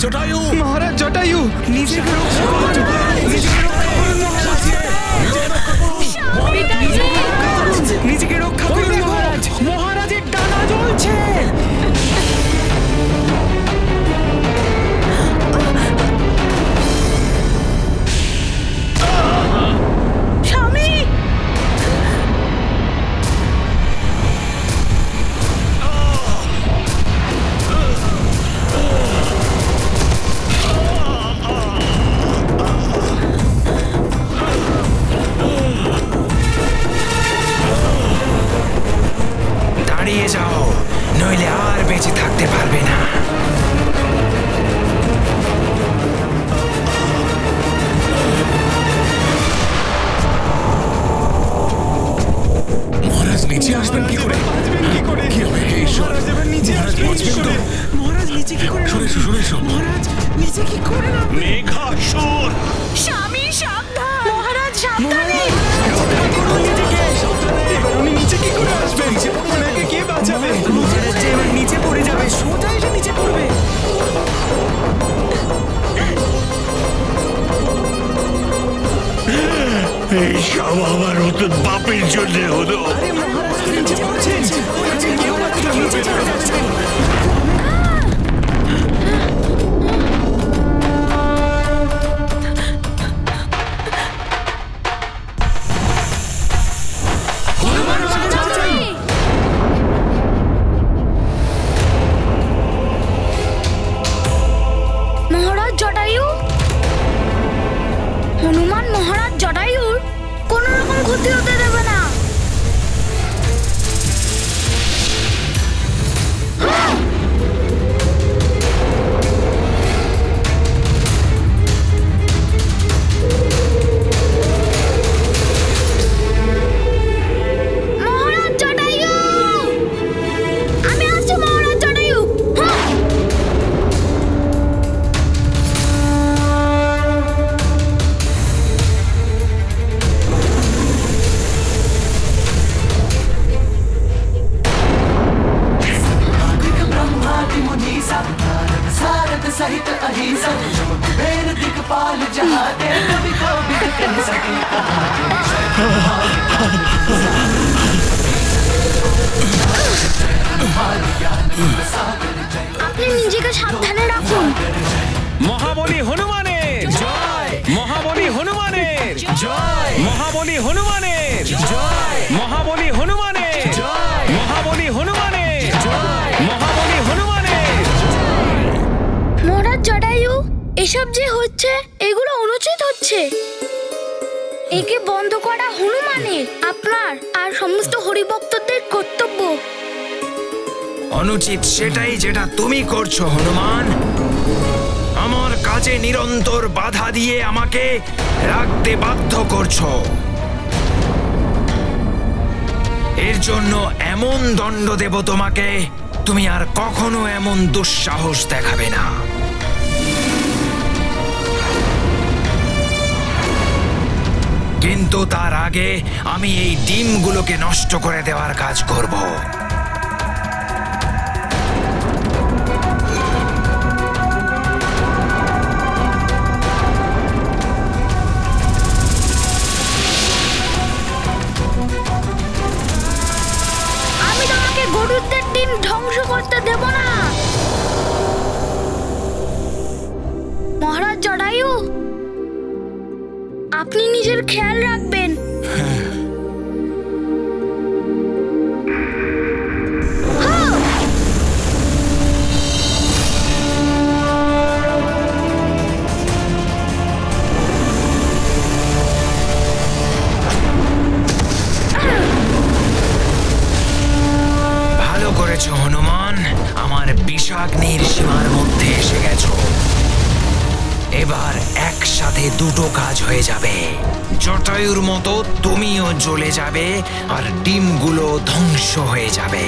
জটায়ু! মহারাজ জটায়ু, নিজেকে রক্ষা করুন। নিজেকে রক্ষা করুন মহারাজ। নিজেকে রক্ষা করুন মহারাজ। মহারাজের ডানা জ্বলছে। স্বামী, দাঁড়িয়ে যাও, নইলে আর বেঁচে থাকতে পারবে না। মহারাজ নিচে আসবেন কি করে? বাঁচবেন কি করে? কি হবে হে ঈশ্বর? মহারাজ এবার নিচে মহারাজ আসবেন বাঁচবেন কি করে? তো? মহারাজ নিচে কি করে সরে এসো, নামবেন? সরে এসো। মহারাজ নিচে কি করে নামবেন? মেঘাসুর! স্বামী সাবধান। মহারাজ সাবধানে। রক্ষা করুন নিজেকে। এবার উনি নিচে কি করে আসবেন? ওনাকে কে বাঁচাবে? মহারাজ যে এবার নিচে পড়ে যাবে, সোজা এসে নিচে পড়বে। এই সব আমার নতুন বাপের জন্য হলো। আরে মহারাজ তো নিচে পড়ছেন। ওনাকে কেউ বাঁচাবে না, নিচে চলে যাচ্ছেন। মহারাজ জটায়ু, হনুমান মহারাজ জটায়ুর কোন রকম ক্ষতি হতে দেবে না। মহারাজ জটায়ু, আমি আসছি মহারাজ জটায়ু। হ্যাঁ। सारद सहित अहिंसा कुबेर दिखपाल जहाँ दे कभी कभी कह सके আপনি নিজেকে সাবধানে রাখুন। মহাবলী হনুমানের জয়। মহাবলী হনুমানের জয়। মহাবলী হনুমানের জয়। মহাবলী হনুমানের জয়। মহাবলী হনুমানের জয়। মহাবলী হনুমানের। মহারাজ জটায়ু, এসব যে হচ্ছে এগুলো অনুচিত হচ্ছে। একে বন্ধ করা হনুমানের, আপনার আর সমস্ত হরিভক্তদের কর্তব্য। অনুচিত সেটাই যেটা তুমি করছো হনুমান। আমার কাজে নিরন্তর বাধা দিয়ে আমাকে রাখতে বাধ্য করছো। এর জন্য এমন দণ্ড দেব তোমাকে, তুমি আর কখনো এমন দুঃসাহস দেখাবে না। কিন্তু তার আগে আমি এই ডিমগুলোকে নষ্ট করে দেওয়ার কাজ করব। আমি তোমাকে গরুদের ডিম ধ্বংস করতে দেব না। মহারাজ জটায়ু, আপনি নিজের খেয়াল রাখবেন। হ্যাঁ। ভালো করেছো হনুমান, আমার বিষাগ্নির সীমার মধ্যে এসে গেছো। এবার একসাথে দুটো কাজ হয়ে যাবে। জটায়ুর মতো তুমিও জ্বলে যাবে আর ডিমগুলো ধ্বংস হয়ে যাবে।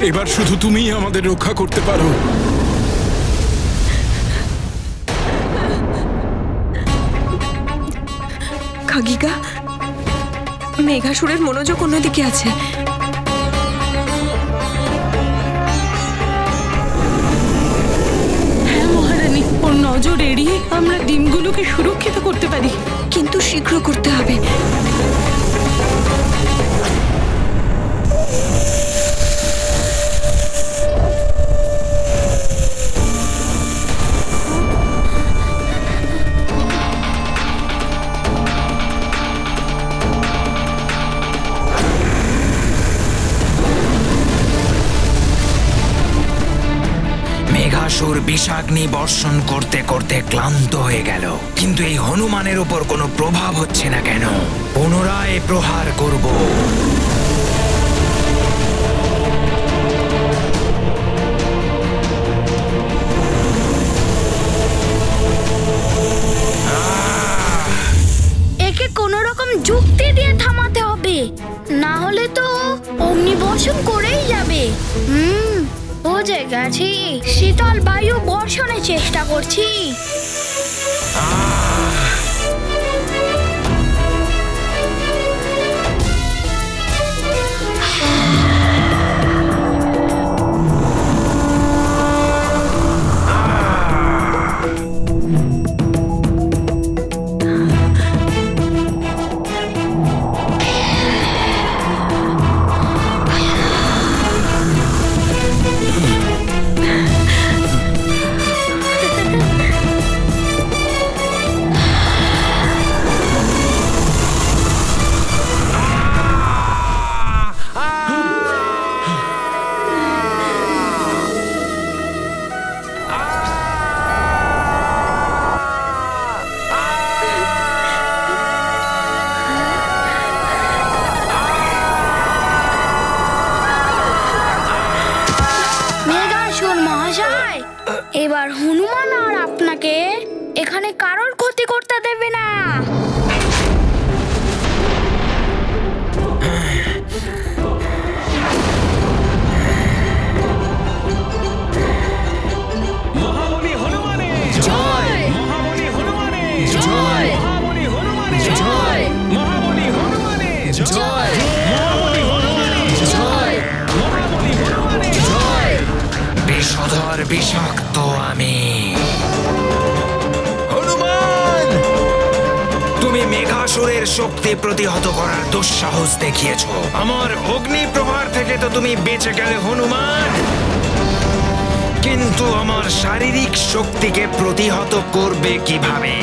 এবার শুধু তুমিই আমাদের রক্ষা করতে পারো। খাগিকা, মেঘাসুরের মনোযোগ অন্যদিকে আছে। হ্যাঁ মহারানী, ওর নজর এড়িয়ে আমরা ডিমগুলোকে সুরক্ষিত করতে পারি। কিন্তু শীঘ্র করতে হবে। মেঘাসুর বিষাগ্নি বর্ষণ করতে করতে ক্লান্ত হয়ে গেল, কিন্তু এই হনুমানের উপর কোনো প্রভাব হচ্ছে না কেন? পুনরায় প্রহার করব। একে কোনো রকম যুক্তি দিয়ে থামাতে হবে, না হলে তো অগ্নিবর্ষণ করেই যাবে। বুঝে গেছি, শীতল বায়ু বর্ষণের চেষ্টা করছি। মেঘাসুর মহাশয়, এবার হনুমান আর আপনাকে এখানে কারোর ক্ষতি করতে দেবে না। মহাবলী হনুমানের জয়! মহাবলী হনুমানের জয়! মহাবলী হনুমানের জয়! মহাবলী হনুমানের জয়! মহাবলী হনুমানের জয়! মহাবলী হনুমানের জয়! বিষধর বিষাক্ত আমি হনুমান। তুমি মেঘাসুরের শক্তি প্রতিহত করার দুঃসাহস দেখিয়েছো। আমার অগ্নি প্রহার থেকে তো তুমি বেঁচে গেলে হনুমান, কিন্তু আমার শারীরিক শক্তিকে প্রতিহত করবে কিভাবে?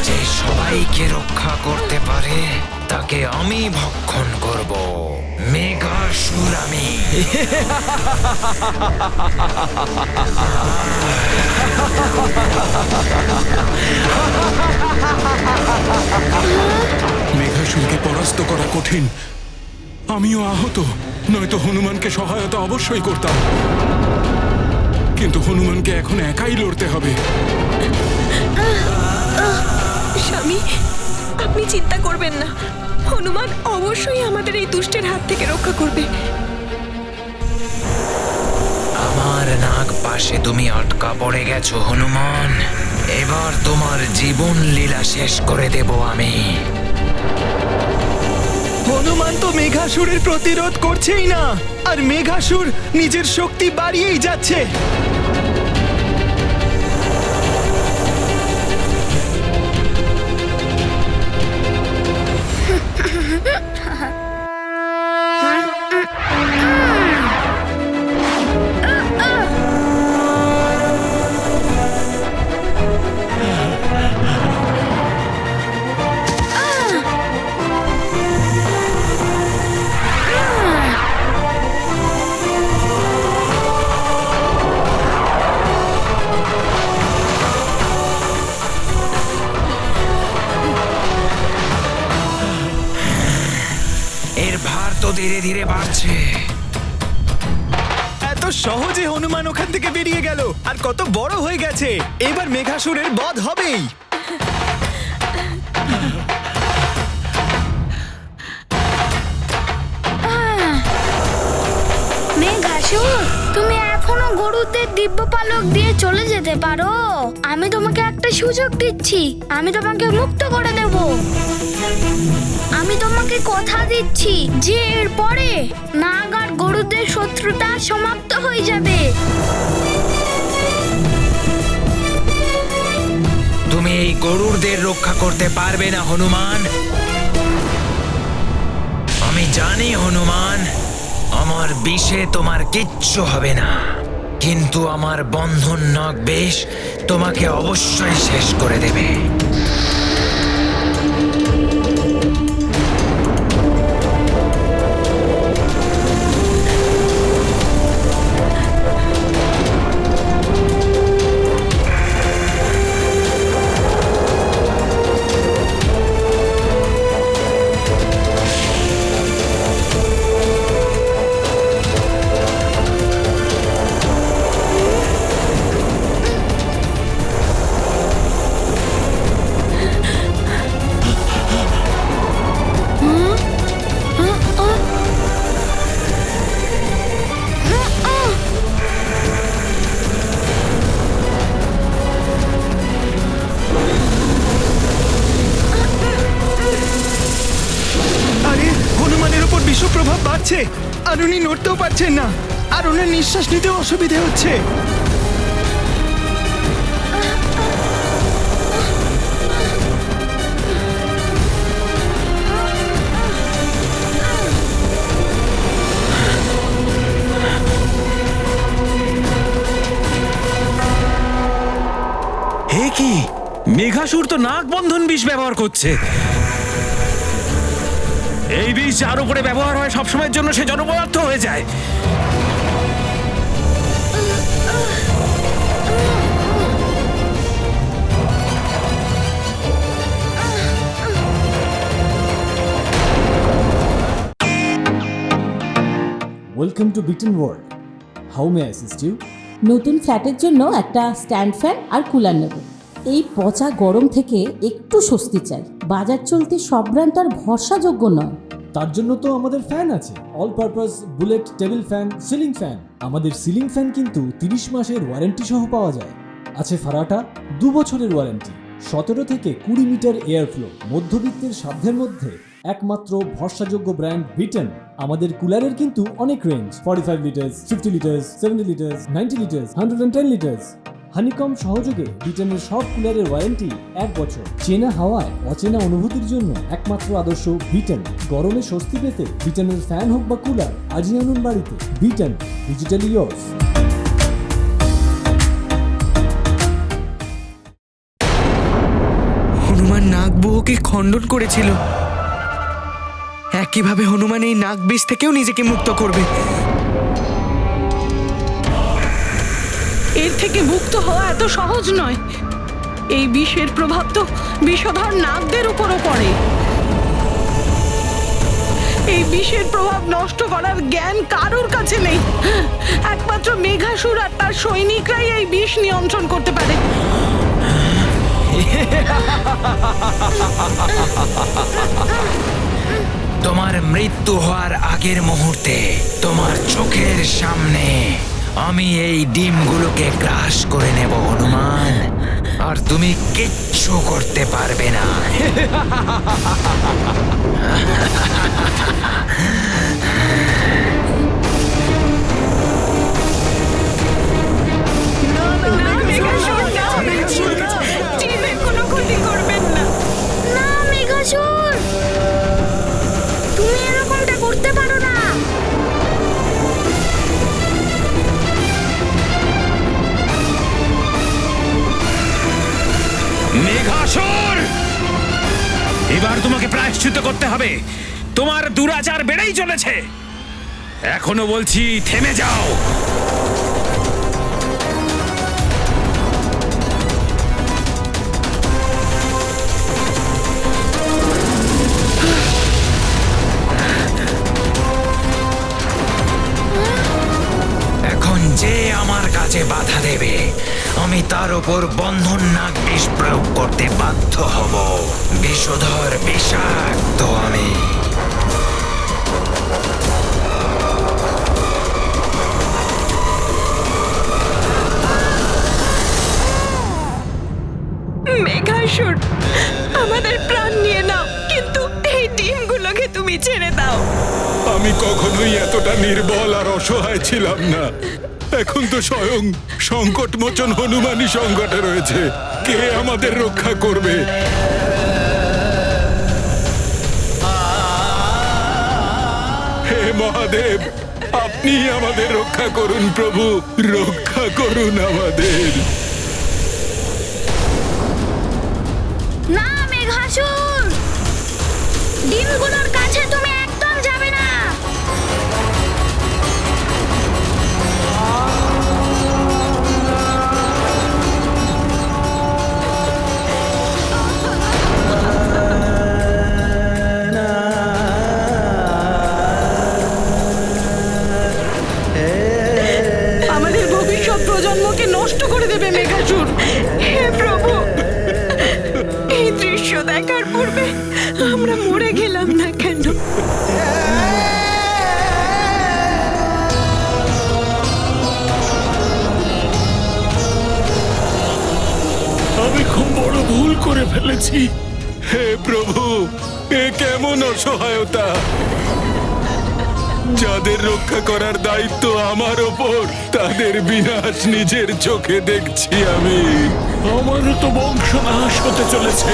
যে সবাইকে রক্ষা করতে পারে তাকে আমি ভক্ষণ করব। মেঘাসুর আমি। মেঘাসুরকে পরাস্ত করা কঠিন। আমিও আহত, নয়তো হনুমানকে সহায়তা অবশ্যই করতাম, কিন্তু হনুমানকে এখন একাই লড়তে হবে। স্বামী, আপনি চিন্তা করবেন না, হনুমান অবশ্যই আমাদের এই দুষ্টের হাত থেকে রক্ষা করবে। আমার নাগ পাশে তুমি আটকা পড়ে গেছো হনুমান। এবার তোমার জীবন লীলা শেষ করে দেব আমি। হনুমান তো মেঘাসুরের প্রতিরোধ করছেই না, আর মেঘাসুর নিজের শক্তি বাড়িয়েই যাচ্ছে। সহজে হনুমান ওখান থেকে বেরিয়ে গেল আর কত বড় হয়ে গেছে। এবার মেঘাসুরের বধ হবেই। মেঘাসুর, তুমি এখনো গরুদের দিব্য পালক দিয়ে চলে যেতে পারো। আমি তোমাকে একটা সুযোগ দিচ্ছি, আমি তোমাকে মুক্ত করে দেব। আমি তোমাকে কথা দিচ্ছি যে এরপরে নাগ আর গরুদের শত্রুতা সমাপ্ত হয়ে যাবে। তুমি এই গরুরদের রক্ষা করতে পারবে না হনুমান। আমি জানি হনুমান, আমার বিষে তোমার কিচ্ছু হবে না, কিন্তু আমার বন্ধন নাগ বেশ তোমাকে অবশ্যই শেষ করে দেবে। আরে হনুমানের উপর বিষ প্রভাব বাড়ছে আর উনি নড়তেও পারছেন না, আর ওনার নিঃশ্বাস নিতেও অসুবিধে হচ্ছে। হে কি, মেঘাসুর তো নাগ বন্ধন বিষ ব্যবহার করছে। এই বিষ যার উপরে ব্যবহার হয় সবসময়ের জন্য সে জড়পদার্থ হয়ে যায়। Welcome to Bitten world. How may assist you? নতুন ফ্ল্যাটের জন্য একটা স্ট্যান্ড ফ্যান আর কুলার নেব। এই পচা গরম থেকে একটু স্বস্তি চাই। বাজার চলতে সব ব্র্যান্ড আর ভরসাযোগ্য নয়। তার জন্য তো আমাদের ফ্যান আছে, all purpose bullet table fan, ceiling fan. আমাদের সিলিং ফ্যান কিন্তু 30 মাসের ওয়ারেন্টি সহ পাওয়া যায়। আছে ফারাটা 2 বছরের ওয়ারেন্টি, 17 থেকে 20 মিটার এয়ার ফ্লো, মধ্যবিত্তের সাধ্যের মধ্যে একমাত্র ভরসাযোগ্য ব্র্যান্ড বিটেন। আমাদের কুলারের কিন্তু অনেক range, 45 litres, 50 litres, 70 litres, 90 litres, 110 litres. Honeycomb সহযোগে বিটেনের সব কুলারের ওয়ারেন্টি 1 বছর। চেনা হাওয়ায় অচেনা অনুভূতির জন্য একমাত্র আদর্শ বিটেন। গরমে স্বস্তি পেতে বিটেনের ফ্যান হোক বা কুলার আজই আনুন বাড়িতে। বিটেন, ডিজিটালি ইয়োর্স। হনুমান নাগবুকে খণ্ডন করেছিল, একইভাবে হনুমান এই নাগ বিষ থেকেও নিজেকে মুক্ত করবে। এর থেকে মুক্ত হওয়া এত সহজ নয়। এই বিষের প্রভাব তো বিষধর নাগদের উপরও পড়ে। এই বিষের প্রভাব নষ্ট করার জ্ঞান কারোর কাছে নেই। একমাত্র মেঘাসুর আর তার সৈনিকরাই এই বিষ নিয়ন্ত্রণ করতে পারে। তোমার মৃত্যু হওয়ার আগের মুহূর্তে তোমার চোখের সামনে আমি এই ডিমগুলোকে গ্রাস করে নেব হনুমান, আর তুমি কিচ্ছু করতে পারবে না। কোনো ক্ষতি করবেন না। না মেঘাসুর, তুমি এরকমটা করতে পারো না। মেঘাসুর, এবার তোমাকে প্রায়শ্চিত্ত করতে হবে। তোমার দুরাচার বেড়েই চলেছে। এখনো বলছি, থেমে যাও। এখন কাজে বাধা দেবে আমি তার উপর বন্ধন নাগ বিষ প্রয়োগ করতে বাধ্য হব। বিষধর বিষাক্ত আমি। মেঘাসুর, আমাদের প্রাণ নিয়ে নাও, কিন্তু এই ডিমগুলোকে তুমি ছেড়ে দাও। আমি কখনোই এতটা নির্বল আর অসহায় ছিলাম না। এখন তো স্বয়ং সংকটমোচন হনুমানই সংকটে রয়েছে। কে আমাদের রক্ষা করবে? হে মহাদেব, আপনি আমাদের রক্ষা করুন প্রভু, রক্ষা করুন আমাদের। না মেঘাসুর, ডিমগুলোর কাছে তুমি একদম যাবে না। আমাদের ভবিষ্যৎ প্রজন্মকে নষ্ট করে দেবে মেঘাসুর। হে প্রভু, এই দৃশ্য দেখার পূর্বে আমরা মরে গেলাম না কেন? আমি খুব বড় ভুল করে ফেলেছি। হে প্রভু, এ কেমন অসহায়তা! যাদের রক্ষা করার দায়িত্ব আমার ওপর, তাদের বিনাশ নিজের চোখে দেখছি আমি। আমারও তো বংশনাশ হতে চলেছে।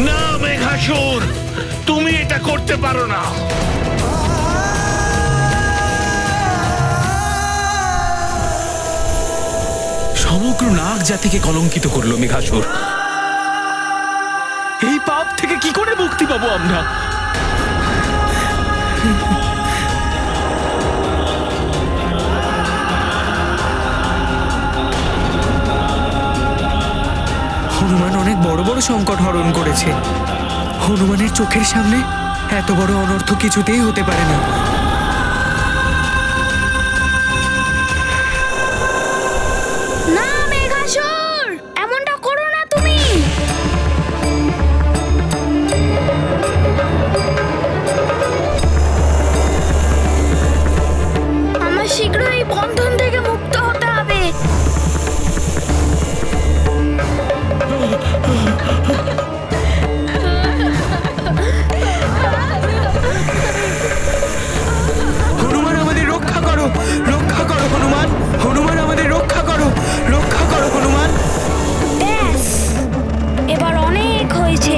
না মেঘাসুর, তুমি এটা করতে পারো না। সমগ্র নাগ জাতিকে কলঙ্কিত করলো মেঘাসুর। এই পাপ থেকে কি করে মুক্তি পাবো আমরা? হনুমান অনেক বড় বড় সংকট হরণ করেছে। হনুমানের চোখের সামনে এত বড় অনর্থ কিছুতেই হতে পারে না। না মেঘাসুর, এমনটা করো না তুমি। আমার শীঘ্রই এই বন্ধন থেকে মুক্ত হতে হবে। হনুমান আমাদের রক্ষা করো, রক্ষা করো হনুমান। হনুমান আমাদের রক্ষা করো, রক্ষা করো হনুমান। ব্যাস, এবার অনেক হয়েছে।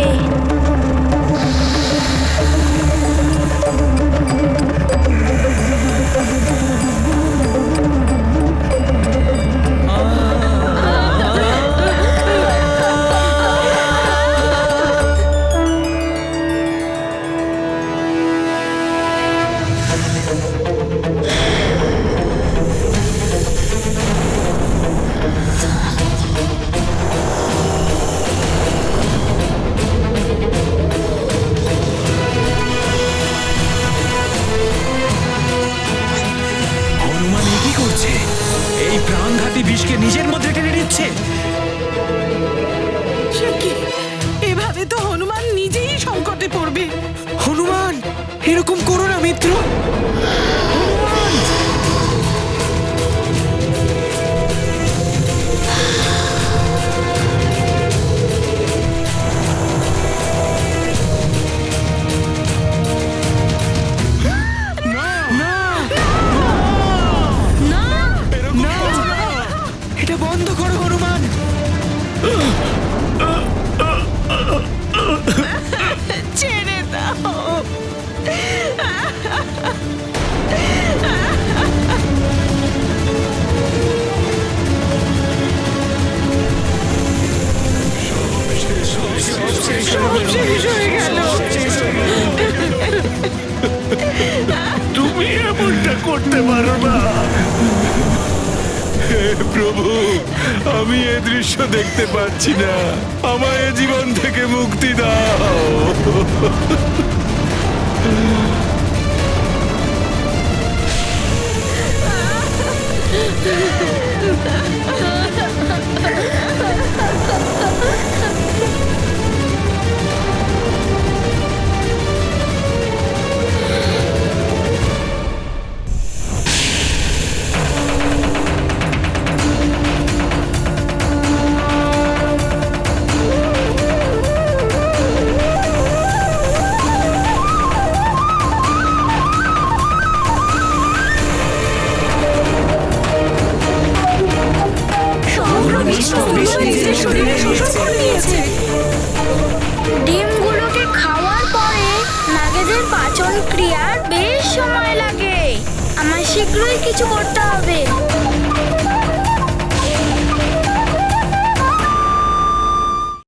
হনুমান এ কি করছে? এই প্রাণঘাতী বিষকে নিজের মধ্যে টেনে নিচ্ছে। সে কি? এভাবে তো হনুমান নিজেই সংকটে পড়বে। হনুমান, এরকম করো না মিত্র। এটা বন্ধ করো হনুমান। ছেড়ে দাও। সব শেষ হয়ে গেল। আমি এ দৃশ্য দেখতে পাচ্ছি না, আমায় এ জীবন থেকে মুক্তি দাও। ডিমগুলোকে খাওয়ার পরে নাগেদের পাচন ক্রিয়ার বেশ সময় লাগে। আমার শীঘ্রই কিছু করতে হবে।